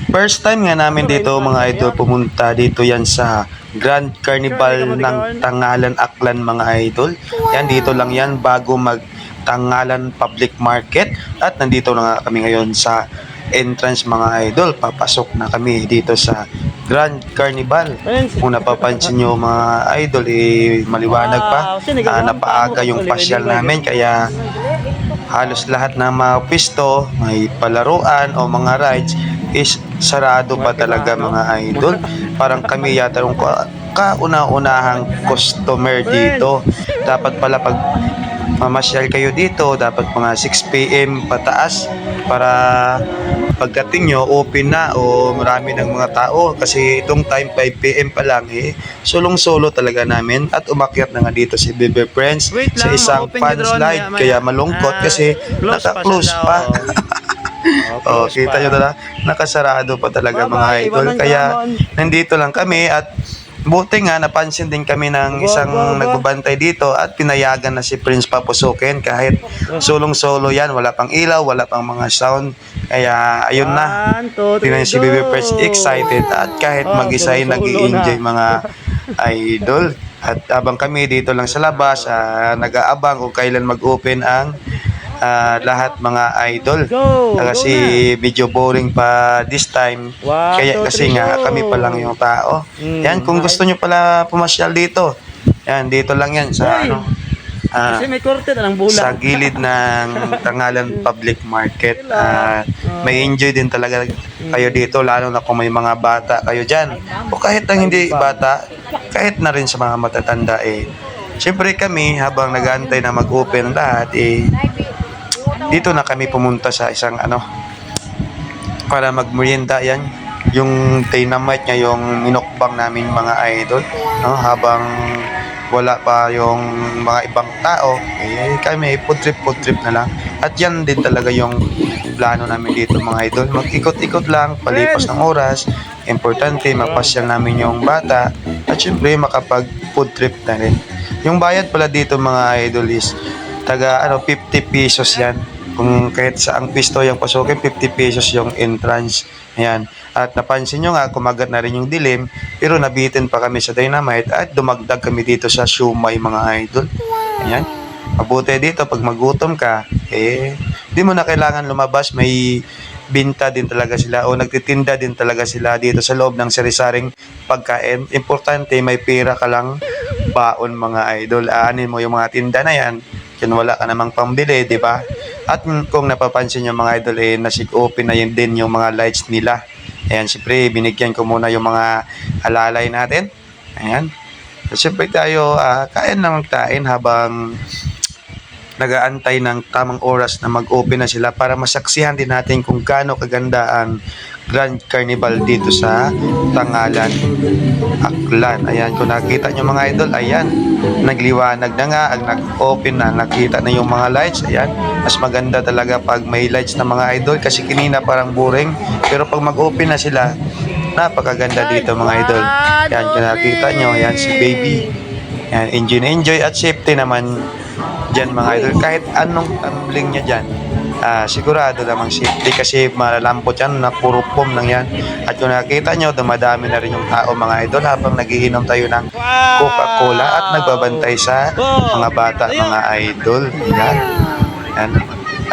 First time nga namin dito mga idol pumunta dito yan sa Grand Carnival ng Tangalan Aklan mga idol. Yan dito lang yan bago mag Tangalan Public Market at nandito na nga kami ngayon sa entrance mga idol. Papasok na kami dito sa Grand Carnival. Kung napapansin nyo mga idol maliwanag pa. Napaaga yung pasyal namin kaya halos lahat ng mga pisto, may palaruan o mga rides is sarado pa talaga mga idol. Parang kami yata yung kauna-unahang customer dito. Dapat pala pag mamasyal kayo dito, dapat mga 6 PM pataas para pagdating nyo, open na o marami ng mga tao. Kasi itong time 5 PM pa lang sulong-solo talaga namin at umakyat na nga dito si Bebe Friends sa isang fan slide. Kaya malungkot kasi naka-close pa. Kita nyo na nakasarado pa talaga mga idol. Kaya nandito lang kami at buti nga napansin din kami ng isang nagbabantay dito at pinayagan na si Prince papusukin kahit sulong-solo yan. Wala pang ilaw, wala pang mga sound. Kaya ayun na. Tingnan si Baby Prince excited at kahit mag-isa ay nag-i-enjoy mga idol. At abang kami dito lang sa labas, nag-aabang kung kailan mag-open ang lahat mga idol. Kasi medyo boring pa this time. Kaya kasi nga kami pa lang yung tao. Yan, kung gusto nyo pala pumasyal dito, yan, dito lang yan sa sa gilid ng Tangalan Public Market. May enjoy din talaga kayo dito, lalo na kung may mga bata kayo dyan o kahit na hindi bata, kahit na rin sa mga matatanda. Siyempre kami habang nag-aantay na mag-open lahat, dito na kami pumunta sa isang para magmerienda. Yan yung dynamite niya, yung minukbang namin mga idol, habang wala pa yung mga ibang tao, kami food trip na lang. At yan din talaga yung plano namin dito mga idol, mag-ikot-ikot lang, palipas ng oras. Importante mapasyal namin yung bata at syempre makapag food trip na rin. Yung bayad pala dito mga idol is taga 50 pesos yan. Kung kahit sa ang pisto yung pasukin, 50 pesos yung entrance. Ayan. At napansin nyo nga, kumagat na rin yung dilim, pero nabitin pa kami sa dynamite at dumagdag kami dito sa siumay mga idol. Ayan. Mabuti dito, pag magutom ka, di mo na kailangan lumabas, may binta din talaga sila o nagtitinda din talaga sila dito sa loob ng sari-saring pagkain. Importante, may pera ka lang baon mga idol. Aanin mo yung mga tinda na yan, yun wala ka namang pambili, di ba? At kung napapansin nyo mga idol, nasig-open na yun din yung mga lights nila. Ayan, siyempre, binigyan ko muna yung mga alalay natin. Ayan. So, siyempre tayo, kain ng kain habang nag-aantay ng tamang oras na mag-open na sila para masaksihan din natin kung gaano kaganda ang Grand Carnival dito sa Tangalan Aklan. Ayan, kung nakita nyo mga idol, ayan, nagliwanag na nga, ang nag-open na, nakita na yung mga lights. Ayan, mas maganda talaga pag may lights na mga idol kasi kanina parang boring, pero pag mag-open na sila, napakaganda dito mga idol. Ayan, kung nakita nyo, ayan si baby. Ayan, enjoy at safety naman dyan mga idol. Kahit anong tumbling niya dyan, sigurado namang safety kasi malalampot yan na puro foam lang yan. At kung nakita nyo, dumadami na rin yung tao mga idol habang nagiinom tayo ng Coca-Cola at nagbabantay sa mga bata mga idol. Yan. Yan.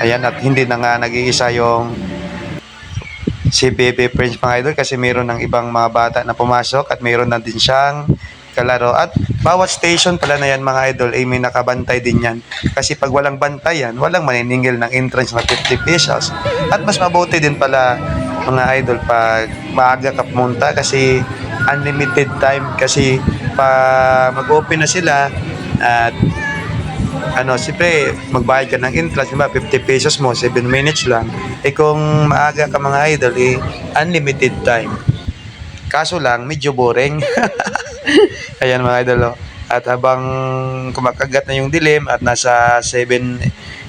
Ayan, at hindi na nga nag-iisa yung si Bebe Prince mga idol kasi mayroon ng ibang mga bata na pumasok at mayroon na din siyang kalaro. At bawat station pala na yan mga idol may nakabantay din yan. Kasi pag walang bantay yan, walang maniningil ng entrance na 50 pesos. At mas mabuti din pala mga idol pag maaga ka pumunta kasi unlimited time. Kasi pa mag-open na sila at siyempre magbayad ka ng entrance, diba? 50 pesos mo, 7 minutes lang. Kung maaga ka mga idol, unlimited time. Kaso lang, medyo boring. Ayan mga idol. At habang kumakagat na yung dilim at nasa 7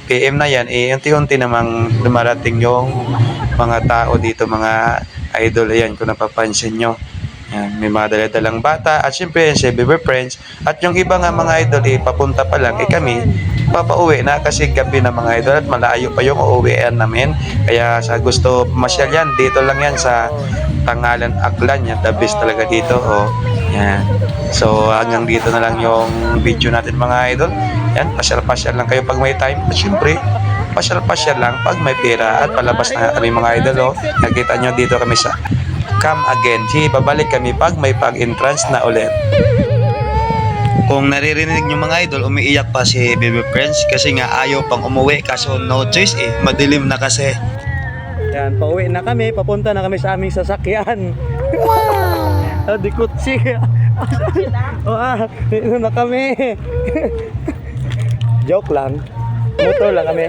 PM na yan, unti-unti namang dumarating yung mga tao dito mga idol. Ayan, kung napapansin nyo. Yan, may mga daladalang bata at syempre si Baby Friends at yung iba nga mga idol papunta pa lang kami papauwi na kasi gabi na mga idol at malayo pa yung uuwian namin kaya sa gusto masyal yan dito lang yan sa Tangalan Aklan yan, the best talaga dito yan. So hanggang dito na lang yung video natin mga idol. Yan, pasyal-pasyal lang kayo pag may time at syempre pasyal-pasyal lang pag may pera at palabas na kami mga idol nakita nyo dito kami sa Come Again. Babalik kami pag may pag-entrance na ulit. Kung naririnig nyo mga idol, umiiyak pa si Baby Friends kasi nga ayaw pang umuwi kaso no choice madilim na kasi. Yan, pauwi na kami, papunta na kami sa aming sasakyan. Wow! Di kutsi. Dito na kami. Joke lang. Motor lang kami.